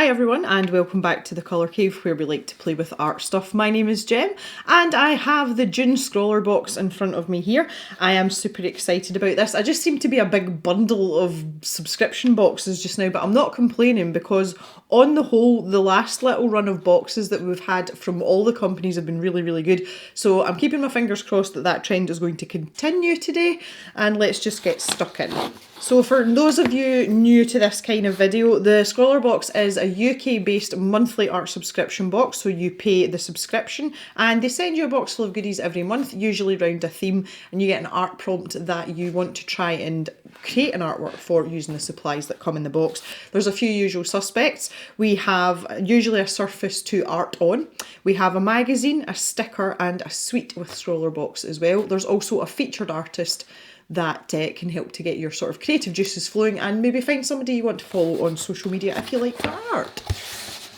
Hi everyone and welcome back to the Colour Cave where we like to play with art stuff. My name is Jem and I have the June Scrawlrbox in front of me here. I am super excited about this. I just seem to be a big bundle of subscription boxes just now, but I'm not complaining because on the whole the last little run of boxes that we've had from all the companies have been really good. So I'm keeping my fingers crossed that that trend is going to continue today, and let's just get stuck in. So for those of you new to this kind of video, the Scrawlrbox is a UK based monthly art subscription box. So you pay the subscription and they send you a box full of goodies every month, usually around a theme, and you get an art prompt that you want to try and create an artwork for using the supplies that come in the box. There's a few usual suspects. We have usually a surface to art on. We have a magazine, a sticker and a suite with Scrawlrbox as well. There's also a featured artist that can help to get your sort of creative juices flowing and maybe find somebody you want to follow on social media if you like their art.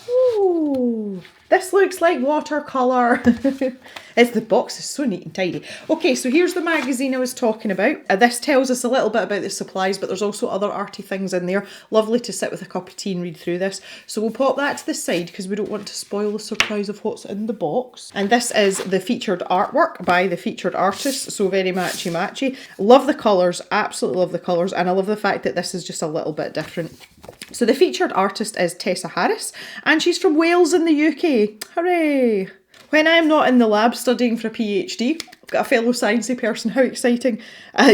Ooh, this looks like watercolour. The box is so neat and tidy. Okay, so here's the magazine I was talking about. This tells us a little bit about the supplies, but there's also other arty things in there. Lovely to sit with a cup of tea and read through this. So we'll pop that to the side because we don't want to spoil the surprise of what's in the box. And this is the featured artwork by the featured artist, so very matchy. Love the colours, absolutely love the colours, and I love the fact that this is just a little bit different. So the featured artist is Tessa Harris, and she's from Wales in the UK. Hooray! When I'm not in the lab studying for a PhD, I've got a fellow sciencey person, how exciting.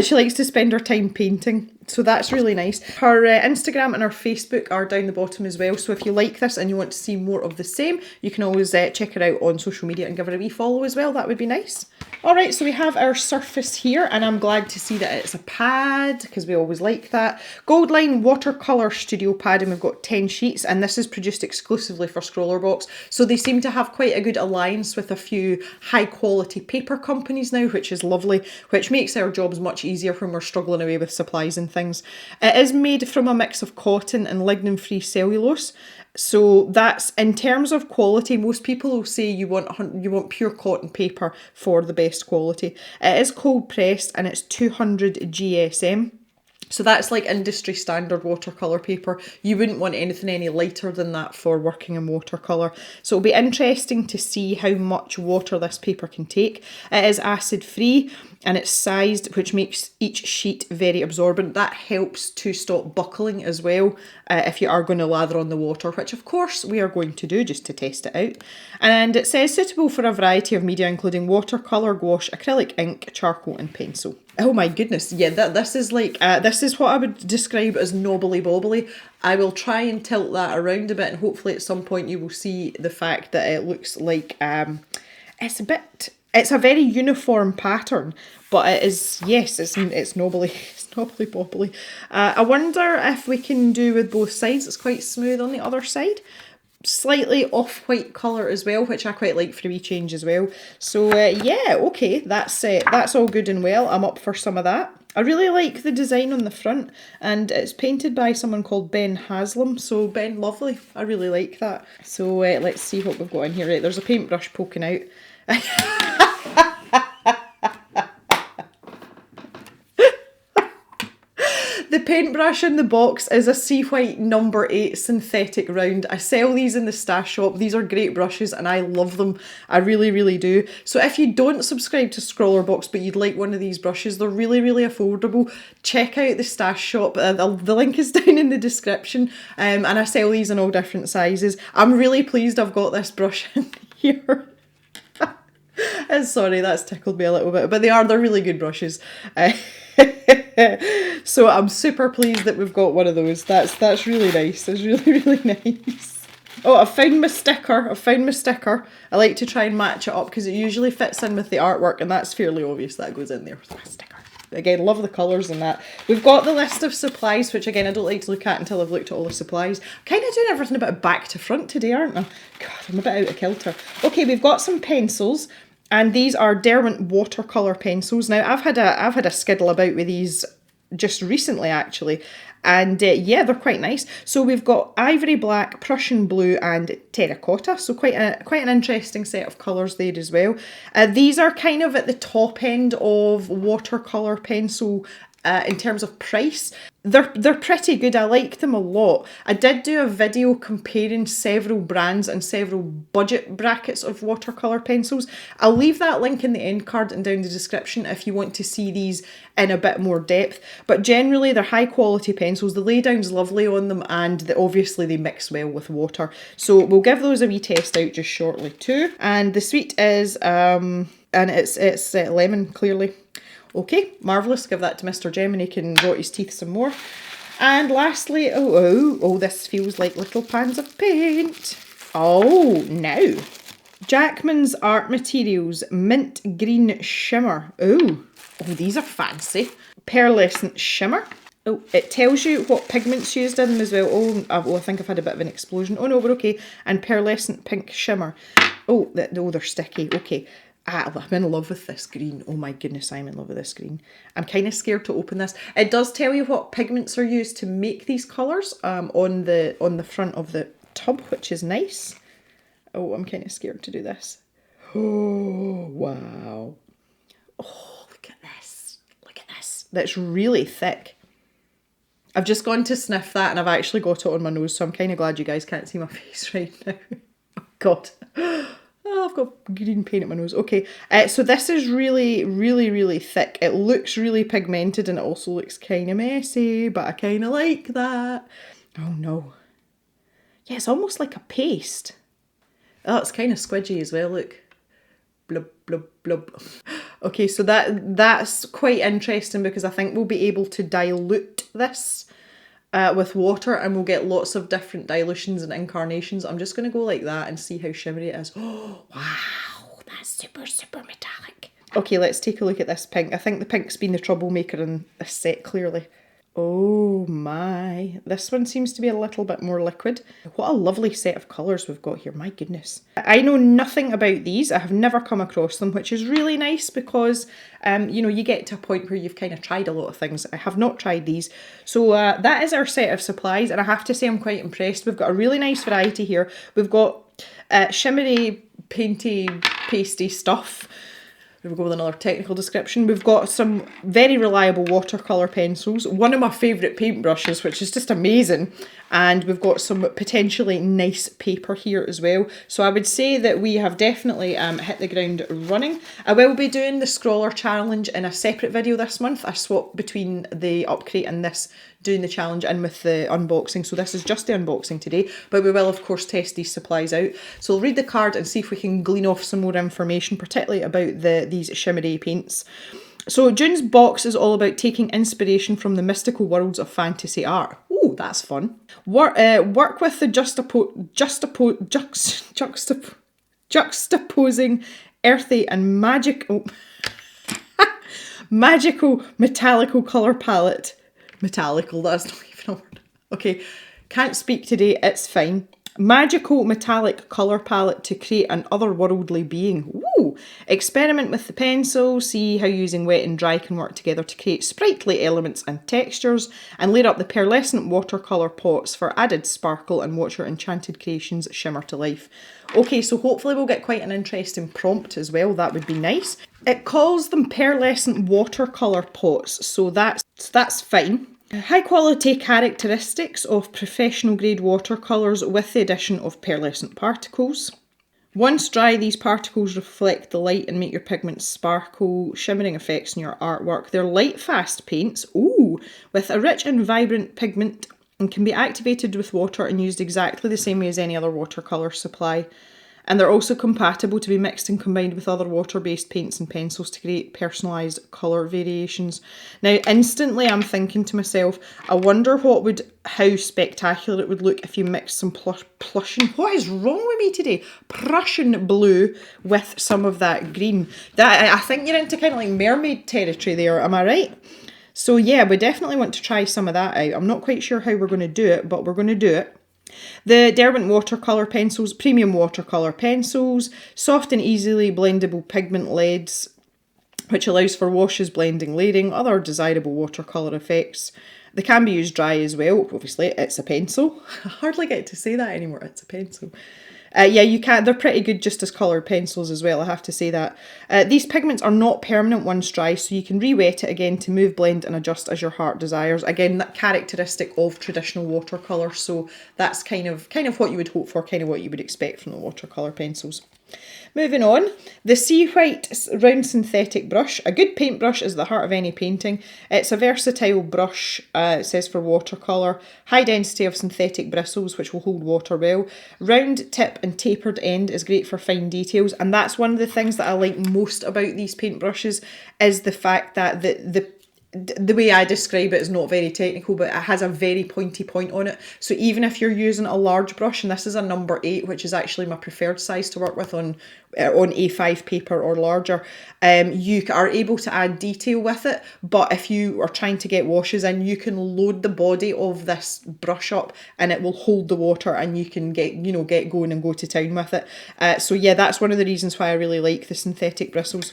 She likes to spend her time painting, so that's really nice. Her Instagram and her Facebook are down the bottom as well, so if you like this and you want to see more of the same, you can always check her out on social media and give her a wee follow as well, that would be nice. Alright, so we have our surface here, and I'm glad to see that it's a pad, because we always like that. Goldline Watercolour Studio pad, and we've got 10 sheets, and this is produced exclusively for Scrawlrbox, so they seem to have quite a good alliance with a few high quality paper companies now, which is lovely, which makes our jobs much easier when we're struggling away with supplies and things. It is made from a mix of cotton and lignin-free cellulose. So that's, in terms of quality, most people will say you want pure cotton paper for the best quality. It is cold pressed and it's 200 GSM. So that's like industry standard watercolour paper. You wouldn't want anything any lighter than that for working in watercolour. So it'll be interesting to see how much water this paper can take. It is acid free and it's sized, which makes each sheet very absorbent. That helps to stop buckling as well if you are going to lather on the water, which of course we are going to do just to test it out. And it says suitable for a variety of media including watercolour, gouache, acrylic ink, charcoal and pencil. Oh my goodness, yeah, this is like, this is what I would describe as knobbly bobbly. I will try and tilt that around a bit and hopefully at some point you will see the fact that it looks like, it's a very uniform pattern, but it is, yes, it's knobbly, it's knobbly bobbly. I wonder if we can do with both sides. It's quite smooth on the other side. Slightly off-white colour as well, which I quite like for a wee change as well. So yeah, okay, that's all good and well. I'm up for some of that. I really like the design on the front, and it's painted by someone called Ben Haslam. So Ben, lovely. I really like that. So let's see what we've got in here. Right, there's a paintbrush poking out. The paintbrush in the box is a Sea White number 8 synthetic round. I sell these in the stash shop. These are great brushes and I love them. I really do. So if you don't subscribe to Scrawlrbox but you'd like one of these brushes, they're really affordable. Check out the stash shop. The link is down in the description, and I sell these in all different sizes. I'm really pleased I've got this brush in here. Sorry, that's tickled me a little bit, but they're really good brushes. So I'm super pleased that we've got one of those. That's really nice. It's really nice. Oh, I've found my sticker. I like to try and match it up because it usually fits in with the artwork, and that's fairly obvious that goes in there with my sticker. Again, love the colours and that. We've got the list of supplies, which again I don't like to look at until I've looked at all the supplies. Kind of doing everything a bit back to front today, aren't I? God, I'm a bit out of kilter. Okay, we've got some pencils. And these are Derwent Watercolor Pencils. Now, I've had a skiddle about with these just recently, actually. And yeah, they're quite nice. So we've got ivory black, Prussian blue and terracotta. So quite an interesting set of colours there as well. These are kind of at the top end of watercolour pencil in terms of price, they're pretty good. I like them a lot. I did do a video comparing several brands and several budget brackets of watercolour pencils. I'll leave that link in the end card and down the description if you want to see these in a bit more depth. But generally they're high quality pencils. The laydown's lovely on them, and obviously they mix well with water. So we'll give those a wee test out just shortly too. And the sweet is, and it's lemon, clearly. Okay, marvellous. Give that to Mr. Jem and he can rot his teeth some more. And lastly, oh, this feels like little pans of paint. Oh, now. Jackman's Art Materials Mint Green Shimmer. Oh, these are fancy. Pearlescent Shimmer. Oh, it tells you what pigments used in them as well. Oh, I think I've had a bit of an explosion. Oh no, we're okay. And Pearlescent Pink Shimmer. Oh, they're sticky. Okay. I'm in love with this green. Oh my goodness, I'm in love with this green. I'm kind of scared to open this. It does tell you what pigments are used to make these colours on the front of the tub, which is nice. Oh, I'm kind of scared to do this. Oh, wow. Oh, look at this. Look at this. That's really thick. I've just gone to sniff that and I've actually got it on my nose, so I'm kind of glad you guys can't see my face right now. Oh, God. Oh, I've got green paint at my nose. Okay, so this is really, really, really thick. It looks really pigmented and it also looks kind of messy, but I kind of like that. Oh no. Yeah, it's almost like a paste. Oh, it's kind of squidgy as well, look. Blub, blub, blub. Okay, so that's quite interesting because I think we'll be able to dilute this with water and we'll get lots of different dilutions and incarnations. I'm just going to go like that and see how shimmery it is. Oh, wow, that's super, super metallic. Okay, let's take a look at this pink. I think the pink's been the troublemaker in this set, clearly. Oh my, this one seems to be a little bit more liquid. What a lovely set of colours we've got here, my goodness. I know nothing about these, I have never come across them, which is really nice because, you know, you get to a point where you've kind of tried a lot of things. I have not tried these. So that is our set of supplies, and I have to say I'm quite impressed. We've got a really nice variety here. We've got shimmery, painty, pasty stuff. We'll go with another technical description. We've got some very reliable watercolour pencils, one of my favourite paintbrushes, which is just amazing, and we've got some potentially nice paper here as well. So I would say that we have definitely hit the ground running. I will be doing the Scrawler challenge in a separate video this month. I swapped between the upgrade and this, doing the challenge and with the unboxing, so this is just the unboxing today, but we will of course test these supplies out. So we'll read the card and see if we can glean off some more information, particularly about these shimmery paints. So June's box is all about taking inspiration from the mystical worlds of fantasy art. Ooh, that's fun. Work with the juxtaposing earthy and magical metallical colour palette. Metallical, that's not even a word. Okay, can't speak today, it's fine. Magical metallic colour palette to create an otherworldly being. Ooh! Experiment with the pencil, see how using wet and dry can work together to create sprightly elements and textures, and layer up the pearlescent watercolour pots for added sparkle and watch your enchanted creations shimmer to life. Okay, so hopefully we'll get quite an interesting prompt as well, that would be nice. It calls them pearlescent watercolour pots, so that's fine. High quality characteristics of professional grade watercolours with the addition of pearlescent particles. Once dry, these particles reflect the light and make your pigments sparkle, shimmering effects in your artwork. They're light fast paints, ooh, with a rich and vibrant pigment, and can be activated with water and used exactly the same way as any other watercolour supply. And they're also compatible to be mixed and combined with other water-based paints and pencils to create personalised colour variations. Now, instantly I'm thinking to myself, I wonder how spectacular it would look if you mixed some Prussian, what is wrong with me today? Prussian blue with some of that green. I think you're into kind of like mermaid territory there, am I right? So yeah, we definitely want to try some of that out. I'm not quite sure how we're going to do it, but we're going to do it. The Derwent Watercolour Pencils, premium watercolour pencils, soft and easily blendable pigment leads, which allows for washes, blending, layering, other desirable watercolour effects. They can be used dry as well, obviously, it's a pencil. I hardly get to say that anymore, it's a pencil. Yeah, you can. They're pretty good just as coloured pencils as well, I have to say that. These pigments are not permanent once dry, so you can re-wet it again to move, blend and adjust as your heart desires. Again, that characteristic of traditional watercolour, so that's kind of what you would hope for, kind of what you would expect from the watercolour pencils. Moving on, the Sea White round synthetic brush. A good paintbrush is the heart of any painting. It's a versatile brush, it says for watercolour. High density of synthetic bristles which will hold water well. Round tip and tapered end is great for fine details, and that's one of the things that I like most about these paintbrushes, is the fact that the way I describe it is not very technical, but it has a very pointy point on it. So even if you're using a large brush, and this is a number 8, which is actually my preferred size to work with on A5 paper or larger, you are able to add detail with it. But if you are trying to get washes in, you can load the body of this brush up and it will hold the water, and you can get going and go to town with it. So yeah, that's one of the reasons why I really like the synthetic bristles.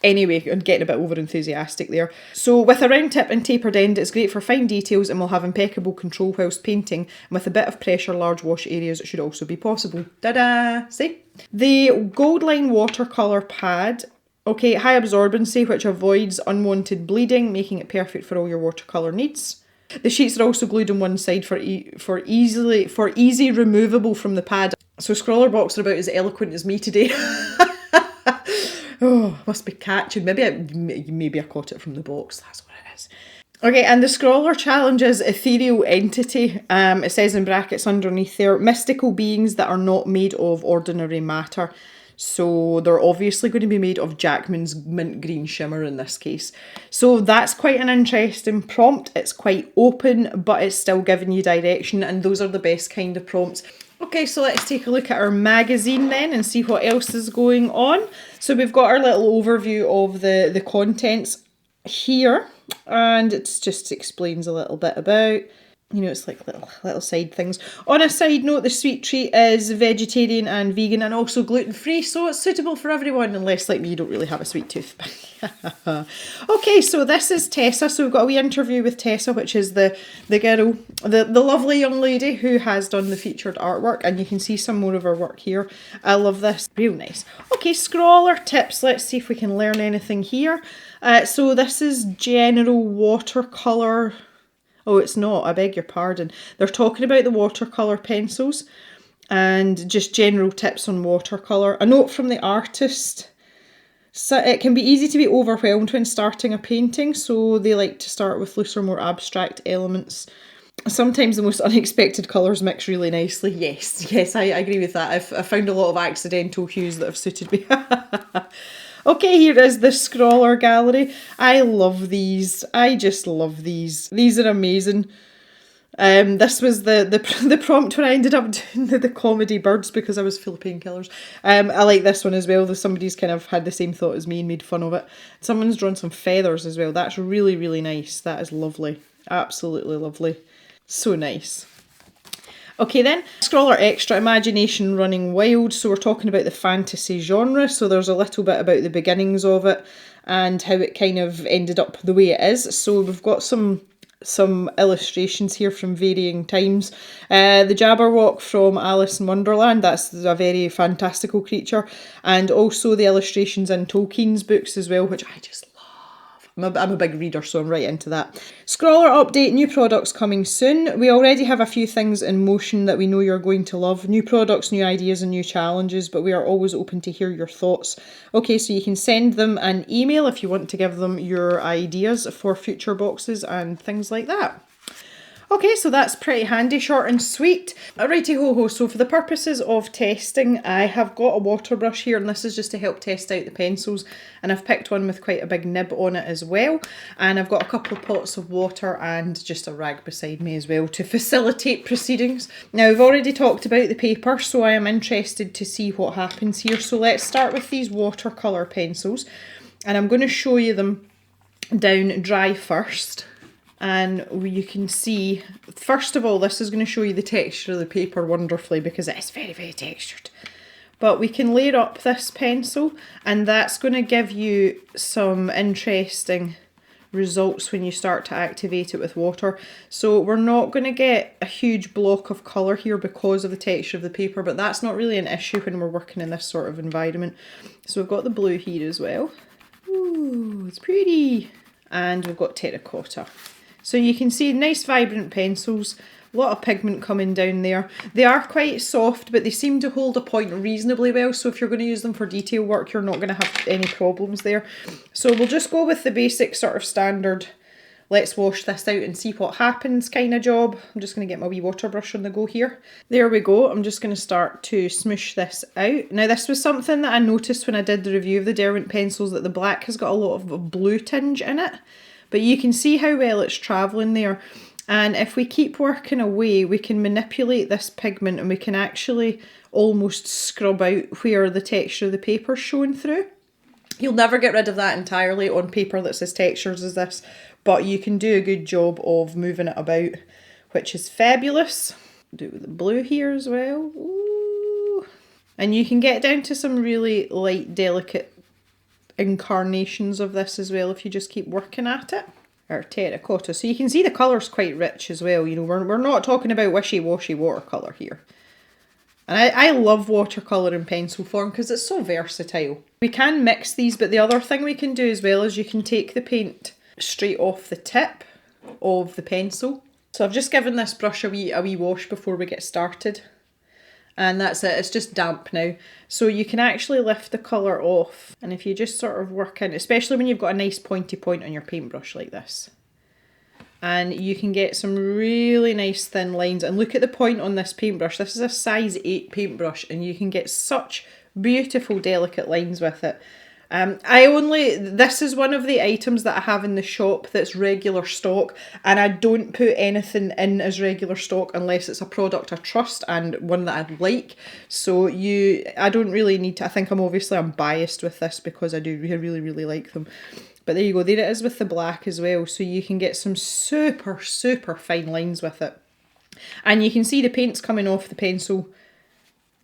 Anyway, I'm getting a bit over enthusiastic there. So with a round tip and tapered end, it's great for fine details and will have impeccable control whilst painting. And with a bit of pressure, large wash areas should also be possible. Ta-da! See? The Gold Line watercolour pad. Okay, high absorbency, which avoids unwanted bleeding, making it perfect for all your watercolour needs. The sheets are also glued on one side for easy removable from the pad. So Scrawlrbox are about as eloquent as me today. Oh, must be catching. Maybe I caught it from the box. That's what it is. Okay, and the Scrawler challenges ethereal entity. It says in brackets underneath there, mystical beings that are not made of ordinary matter. So they're obviously going to be made of Jackman's mint green shimmer in this case. So that's quite an interesting prompt. It's quite open, but it's still giving you direction, and those are the best kind of prompts. Okay, so let's take a look at our magazine then and see what else is going on. So we've got our little overview of the contents here, and it just explains a little bit about, it's like little side things. On a side note, the sweet treat is vegetarian and vegan and also gluten-free, so it's suitable for everyone, unless like me, you don't really have a sweet tooth. Okay, so this is Tessa. So we've got a wee interview with Tessa, which is the girl, the lovely young lady who has done the featured artwork, and you can see some more of her work here. I love this, real nice. Okay, scrawler tips. Let's see if we can learn anything here. So this is general watercolour. Oh, it's not, I beg your pardon. They're talking about the watercolour pencils and just general tips on watercolour. A note from the artist. So it can be easy to be overwhelmed when starting a painting, so they like to start with looser, more abstract elements. Sometimes the most unexpected colours mix really nicely. Yes, I agree with that. I've found a lot of accidental hues that have suited me. Okay, here is the Scrawler gallery. I love these. I just love these. These are amazing. This was the prompt when I ended up doing the comedy birds because I was full of painkillers. I like this one as well. Somebody's kind of had the same thought as me and made fun of it. Someone's drawn some feathers as well. That's really, really nice. That is lovely. Absolutely lovely. So nice. Okay then, Scrawler Extra, Imagination Running Wild. So we're talking about the fantasy genre. So there's a little bit about the beginnings of it and how it kind of ended up the way it is. So we've got some illustrations here from varying times. The Jabberwock from Alice in Wonderland, that's a very fantastical creature. And also the illustrations in Tolkien's books as well, which I just love. I'm a big reader, so I'm right into that. Scrawler update, new products coming soon. We already have a few things in motion that we know you're going to love. New products, new ideas and new challenges, but we are always open to hear your thoughts. Okay, so you can send them an email if you want to give them your ideas for future boxes and things like that. Okay, so that's pretty handy, short and sweet. Righty-ho-ho, so for the purposes of testing, I have got a water brush here, and this is just to help test out the pencils, and I've picked one with quite a big nib on it as well, and I've got a couple of pots of water and just a rag beside me as well to facilitate proceedings. Now, we've already talked about the paper, so I am interested to see what happens here. So let's start with these watercolour pencils, and I'm going to show you them down dry first. And you can see, first of all, this is going to show you the texture of the paper wonderfully because it is very, very textured. But we can layer up this pencil and that's going to give you some interesting results when you start to activate it with water. So we're not going to get a huge block of colour here because of the texture of the paper, but that's not really an issue when we're working in this sort of environment. So we've got the blue here as well. Ooh, it's pretty. And we've got terracotta. So you can see nice vibrant pencils, a lot of pigment coming down there. They are quite soft, but they seem to hold a point reasonably well. So if you're going to use them for detail work, you're not going to have any problems there. So we'll just go with the basic sort of standard, let's wash this out and see what happens kind of job. I'm just going to get my wee water brush on the go here. There we go. I'm just going to start to smoosh this out. Now this was something that I noticed when I did the review of the Derwent pencils, that the black has got a lot of a blue tinge in it. But you can see how well it's travelling there. And if we keep working away, we can manipulate this pigment and we can actually almost scrub out where the texture of the paper's showing through. You'll never get rid of that entirely on paper that's as textured as this, but you can do a good job of moving it about, which is fabulous. Do the blue here as well. Ooh. And you can get down to some really light, delicate incarnations of this as well if you just keep working at it. Or terracotta. So you can see the colour's quite rich as well. You know, we're not talking about wishy-washy watercolour here. And I love watercolour in pencil form because it's so versatile. We can mix these, but the other thing we can do as well is you can take the paint straight off the tip of the pencil. So I've just given this brush a wee wash before we get started. And that's it, it's just damp now. So you can actually lift the colour off. And if you just sort of work in, especially when you've got a nice pointy point on your paintbrush like this. And you can get some really nice thin lines. And look at the point on this paintbrush. This is a size 8 paintbrush and you can get such beautiful delicate lines with it. This is one of the items that I have in the shop that's regular stock, and I don't put anything in as regular stock unless it's a product I trust and one that I'd like. So I don't really need to, I think I'm biased with this because I do really, really like them. But there you go, there it is with the black as well. So you can get some super, super fine lines with it. And you can see the paint's coming off the pencil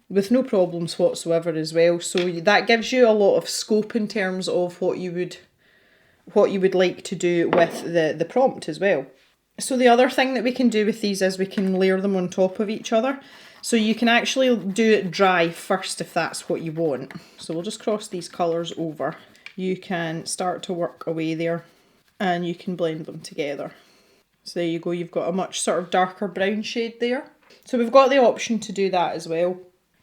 with no problems whatsoever as well. So that gives you a lot of scope in terms of what you would like to do with the prompt as well. So the other thing that we can do with these is we can layer them on top of each other. So you can actually do it dry first if that's what you want. So we'll just cross these colours over. You can start to work away there and you can blend them together. So there you go, you've got a much sort of darker brown shade there. So we've got the option to do that as well.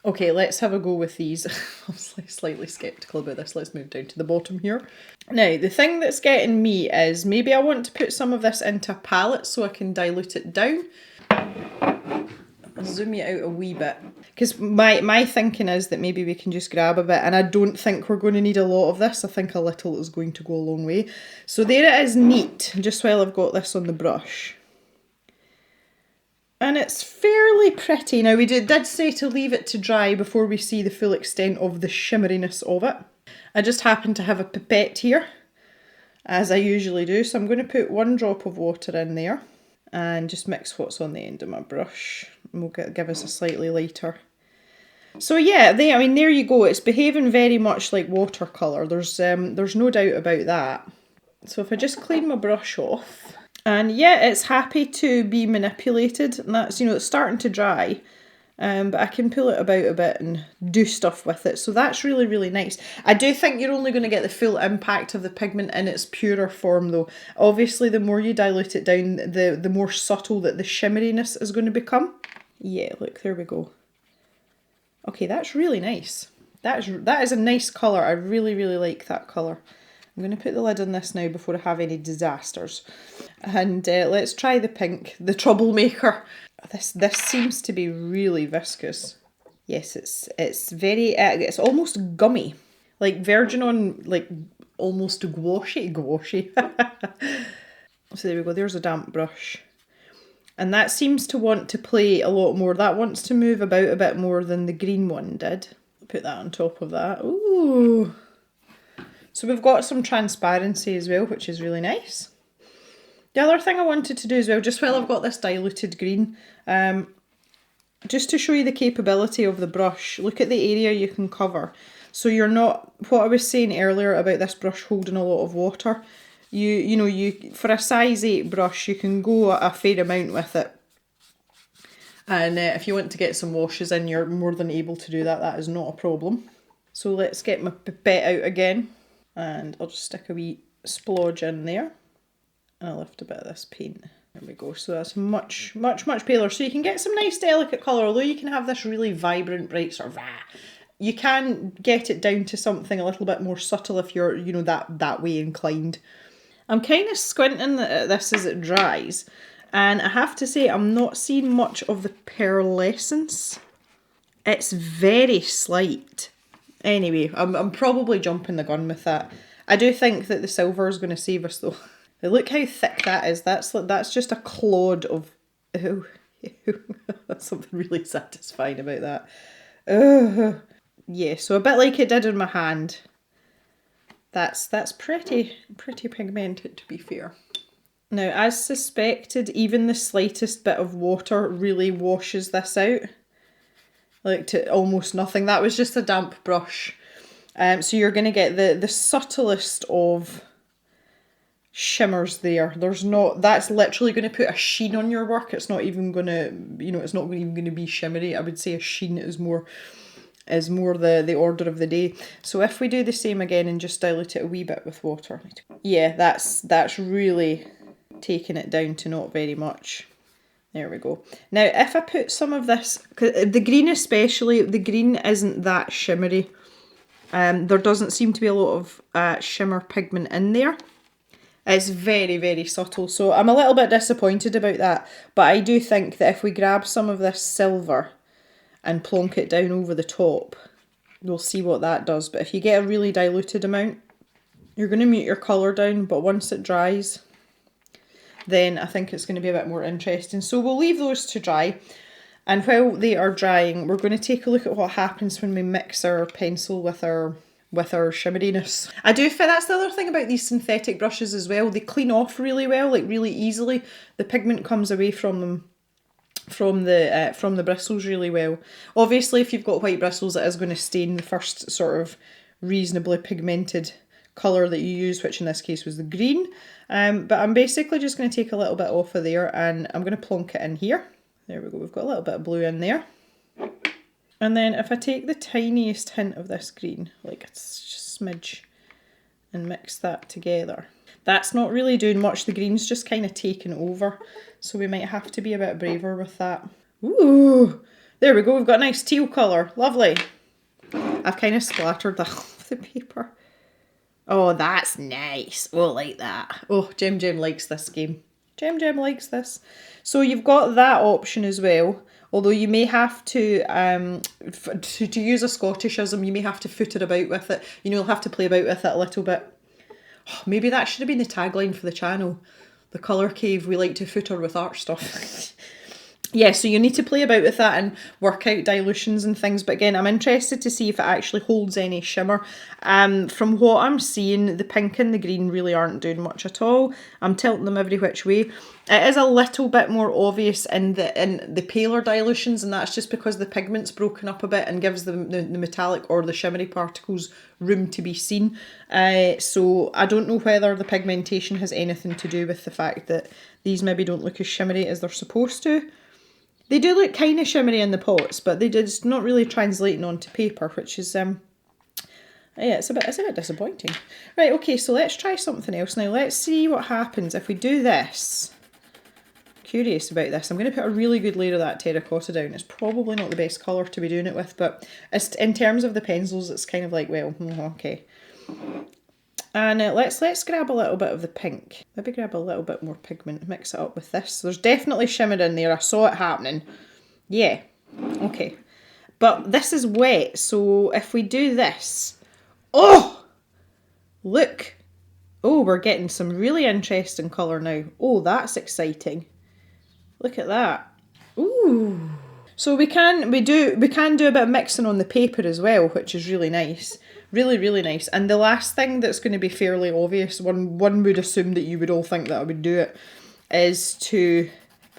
Okay, let's have a go with these. I'm slightly sceptical about this. Let's move down to the bottom here. Now, the thing that's getting me is maybe I want to put some of this into a palette so I can dilute it down. I'll zoom you out a wee bit. Because my thinking is that maybe we can just grab a bit, and I don't think we're going to need a lot of this. I think a little is going to go a long way. So there it is neat, just while I've got this on the brush. And it's fairly pretty. Now we did say to leave it to dry before we see the full extent of the shimmeriness of it. I just happen to have a pipette here, as I usually do. So I'm going to put 1 drop of water in there and just mix what's on the end of my brush. And we'll give us a slightly lighter. So yeah, there you go. It's behaving very much like watercolour. There's no doubt about that. So if I just clean my brush off. And yeah, it's happy to be manipulated, and that's, it's starting to dry, but I can pull it about a bit and do stuff with it. So that's really, really nice. I do think you're only going to get the full impact of the pigment in its purer form though. Obviously, the more you dilute it down, the more subtle that the shimmeriness is going to become. Yeah, look, there we go. Okay, that's really nice. That is a nice colour. I really, really like that colour. I'm going to put the lid on this now before I have any disasters. And let's try the pink, the troublemaker. This seems to be really viscous. Yes, it's very, it's almost gummy. Like verging on, like, almost gouache. So there we go, there's a damp brush. And that seems to want to play a lot more. That wants to move about a bit more than the green one did. Put that on top of that. Ooh. So we've got some transparency as well, which is really nice. The other thing I wanted to do as well, just while I've got this diluted green, just to show you the capability of the brush, look at the area you can cover. So you're not, what I was saying earlier about this brush holding a lot of water, You know, for a size 8 brush, you can go a fair amount with it. And if you want to get some washes in, you're more than able to do that. That is not a problem. So let's get my pipette out again. And I'll just stick a wee splodge in there. And I'll lift a bit of this paint. There we go. So that's much, much, much paler. So you can get some nice delicate colour, although you can have this really vibrant, bright sort of... You can get it down to something a little bit more subtle if you're, you know, that way inclined. I'm kind of squinting at this as it dries. And I have to say, I'm not seeing much of the pearlescence. It's very slight. Anyway, I'm probably jumping the gun with that. I do think that the silver is going to save us though. Look how thick that is. That's just a clod of... Oh, that's something really satisfying about that. Ugh. Yeah, so a bit like it did in my hand. That's pretty pigmented, to be fair. Now, as suspected, even the slightest bit of water really washes this out. Like to almost nothing. That was just a damp brush. So you're going to get the subtlest of shimmers there. That's literally going to put a sheen on your work. It's not even going to, you know, it's not even going to be shimmery. I would say a sheen is more the order of the day. So if we do the same again and just dilute it a wee bit with water. Yeah, that's really taking it down to not very much. There we go. Now if I put some of this, the green especially, the green isn't that shimmery. There doesn't seem to be a lot of shimmer pigment in there. It's very, very subtle. So I'm a little bit disappointed about that. But I do think that if we grab some of this silver and plonk it down over the top, we'll see what that does. But if you get a really diluted amount, you're going to mute your colour down, but once it dries, then I think it's going to be a bit more interesting. So we'll leave those to dry, and while they are drying, we're going to take a look at what happens when we mix our pencil with our shimmeriness. I do feel that's the other thing about these synthetic brushes as well. They clean off really well, like really easily. The pigment comes away from them, from the bristles really well. Obviously, if you've got white bristles, it is going to stain the first sort of reasonably pigmented colour that you use, which in this case was the green. But I'm basically just going to take a little bit off of there, and I'm going to plonk it in here. There we go, we've got a little bit of blue in there. And then if I take the tiniest hint of this green, like it's just a smidge, and mix that together. That's not really doing much, the green's just kind of taken over, so we might have to be a bit braver with that. Ooh, there we go, we've got a nice teal colour, lovely. I've kind of splattered that off the paper. Oh, that's nice. Oh, I like that. Oh, Jem likes this game. Jem likes this. So you've got that option as well. Although you may have to use a Scottishism, you may have to foot it about with it. You know, you'll have to play about with it a little bit. Oh, maybe that should have been the tagline for the channel. The Colour Cave, we like to footer with art stuff. Yeah, so you need to play about with that and work out dilutions and things. But again, I'm interested to see if it actually holds any shimmer. From what I'm seeing, the pink and the green really aren't doing much at all. I'm tilting them every which way. It is a little bit more obvious in the paler dilutions, and that's just because the pigment's broken up a bit and gives the metallic or the shimmery particles room to be seen. So I don't know whether the pigmentation has anything to do with the fact that these maybe don't look as shimmery as they're supposed to. They do look kind of shimmery in the pots, but it's not really translating onto paper, which is, yeah, it's a bit disappointing. Right, okay, so let's try something else now. Let's see what happens if we do this. Curious about this. I'm going to put a really good layer of that terracotta down. It's probably not the best colour to be doing it with, but it's, in terms of the pencils, it's kind of like, well, okay. And let's grab a little bit of the pink. Maybe grab a little bit more pigment, mix it up with this. There's definitely shimmer in there. I saw it happening. Yeah, okay. But this is wet, so if we do this... Oh! Look! Oh, we're getting some really interesting colour now. Oh, that's exciting. Look at that. Ooh! So we can do a bit of mixing on the paper as well, which is really nice. Really, really nice. And the last thing that's going to be fairly obvious, one would assume that you would all think that I would do it, is to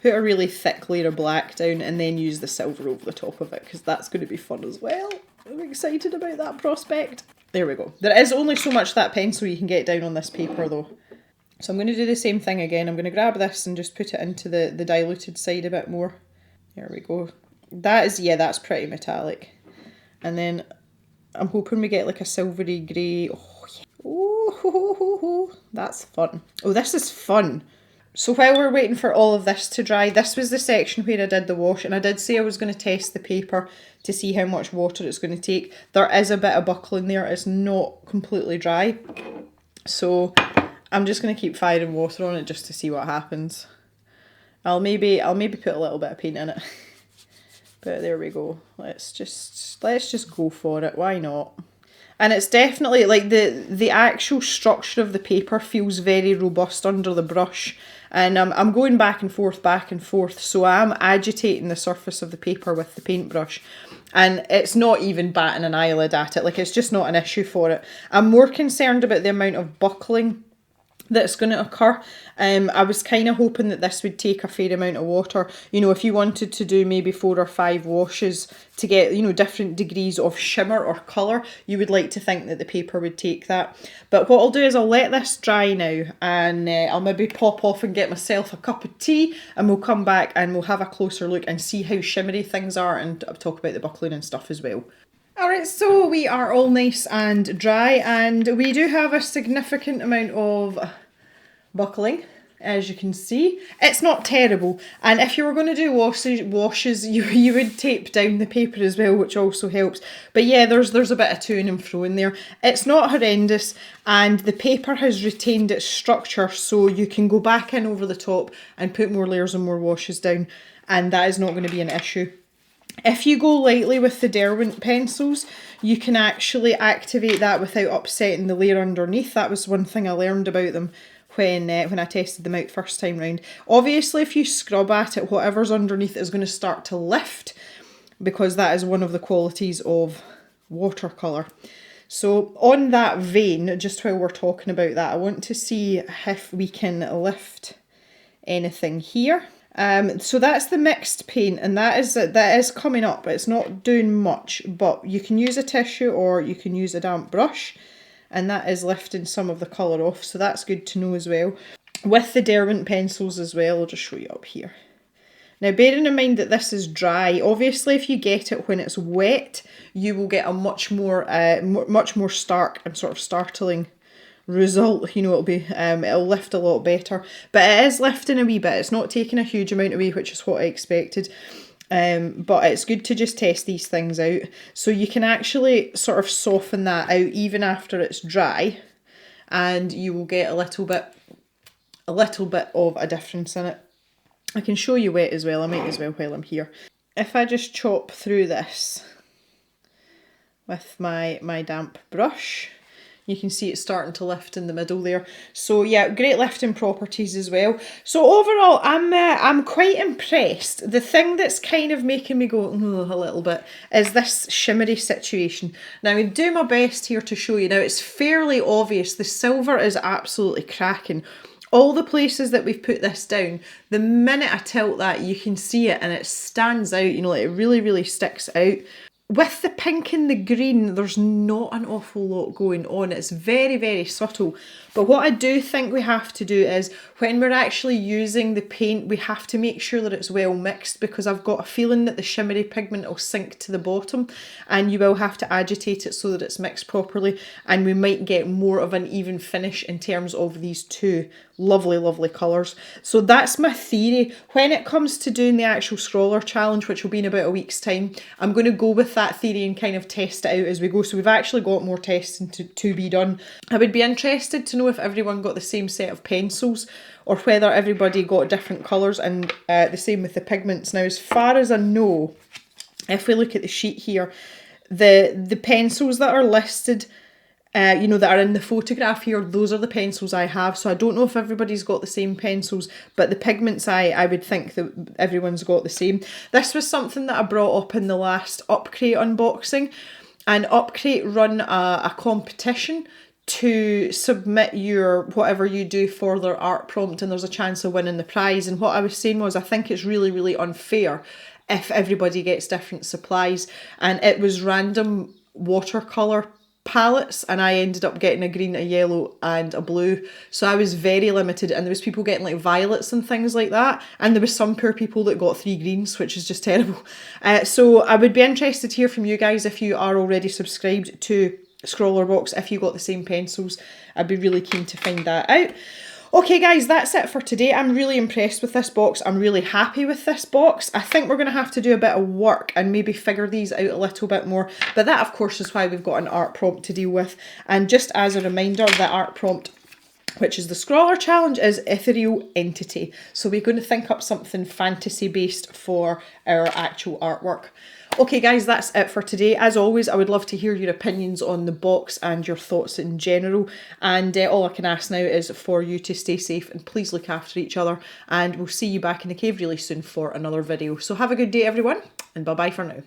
put a really thick layer of black down and then use the silver over the top of it, because that's going to be fun as well. I'm excited about that prospect. There we go. There is only so much that pencil you can get down on this paper though. So I'm going to do the same thing again. I'm going to grab this and just put it into the diluted side a bit more. There we go. That is, yeah, that's pretty metallic. And then I'm hoping we get like a silvery grey. Oh, yeah. Oh, that's fun. Oh, this is fun. So while we're waiting for all of this to dry, this was the section where I did the wash, and I did say I was going to test the paper to see how much water it's going to take. There is a bit of buckling there. It's not completely dry. So I'm just going to keep firing water on it just to see what happens. I'll maybe put a little bit of paint in it. But there we go. Let's just go for it. Why not? And it's definitely like the actual structure of the paper feels very robust under the brush. And I'm going back and forth, so I'm agitating the surface of the paper with the paintbrush. And it's not even batting an eyelid at it, like it's just not an issue for it. I'm more concerned about the amount of buckling that's going to occur. I was kind of hoping that this would take a fair amount of water. You know, if you wanted to do maybe 4 or 5 washes to get, you know, different degrees of shimmer or colour, you would like to think that the paper would take that. But what I'll do is I'll let this dry now, and I'll maybe pop off and get myself a cup of tea, and we'll come back and we'll have a closer look and see how shimmery things are, and talk about the buckling and stuff as well. Alright, so we are all nice and dry, and we do have a significant amount of buckling, as you can see. It's not terrible, and if you were going to do washes, you would tape down the paper as well, which also helps. But yeah, there's a bit of to and fro in there. It's not horrendous, and the paper has retained its structure, so you can go back in over the top and put more layers and more washes down, and that is not going to be an issue. If you go lightly with the Derwent pencils, you can actually activate that without upsetting the layer underneath. That was one thing I learned about them when I tested them out first time round. Obviously, if you scrub at it, whatever's underneath is going to start to lift, because that is one of the qualities of watercolour. So on that vein, just while we're talking about that, I want to see if we can lift anything here. So that's the mixed paint, and that is coming up. It's not doing much, but you can use a tissue or you can use a damp brush, and that is lifting some of the colour off, so that's good to know as well. With the Derwent pencils as well, I'll just show you up here. Now, bearing in mind that this is dry, obviously if you get it when it's wet, you will get a much more stark and sort of startling result. You know, it'll lift a lot better, but it is lifting a wee bit. It's not taking a huge amount away, which is what I expected. But it's good to just test these things out, so you can actually sort of soften that out even after it's dry, and you will get a little bit of a difference in it. I can show you wet as well. I might as well while I'm here. If I just chop through this with my damp brush, you can see it's starting to lift in the middle there. So yeah, great lifting properties as well. So overall, I'm quite impressed. The thing that's kind of making me go a little bit is this shimmery situation. Now, I do my best here to show you. Now, it's fairly obvious. The silver is absolutely cracking. All the places that we've put this down, the minute I tilt that, you can see it and it stands out, you know, like it really, really sticks out. With the pink and the green, there's not an awful lot going on. It's very, very subtle. But what I do think we have to do is, when we're actually using the paint, we have to make sure that it's well mixed, because I've got a feeling that the shimmery pigment will sink to the bottom, and you will have to agitate it so that it's mixed properly, and we might get more of an even finish in terms of these two lovely, lovely colours. So that's my theory. When it comes to doing the actual Scrawler challenge, which will be in about a week's time, I'm going to go with that theory and kind of test it out as we go. So we've actually got more testing to be done. I would be interested to know if everyone got the same set of pencils, or whether everybody got different colours, and the same with the pigments. Now, as far as I know, if we look at the sheet here, the pencils that are listed, you know, that are in the photograph here, those are the pencils I have. So I don't know if everybody's got the same pencils, but the pigments I would think that everyone's got the same. This was something that I brought up in the last Upcrate unboxing, and Upcrate run a competition to submit your whatever you do for their art prompt, and there's a chance of winning the prize. And what I was saying was, I think it's really, really unfair if everybody gets different supplies, and it was random watercolour palettes, and I ended up getting a green, a yellow and a blue, so I was very limited, and there was people getting like violets and things like that, and there was some poor people that got 3 greens, which is just terrible. So I would be interested to hear from you guys if you are already subscribed to Scrawlrbox, if you got the same pencils. I'd be really keen to find that out. Okay guys, that's it for today. I'm really impressed with this box. I'm really happy with this box. I think we're going to have to do a bit of work and maybe figure these out a little bit more. But that, of course, is why we've got an art prompt to deal with. And just as a reminder, the art prompt, which is the Scrawler Challenge, is ethereal entity. So we're going to think up something fantasy based for our actual artwork. Okay guys, that's it for today. As always, I would love to hear your opinions on the box and your thoughts in general. And all I can ask now is for you to stay safe and please look after each other. And we'll see you back in the cave really soon for another video. So have a good day everyone, and bye bye for now.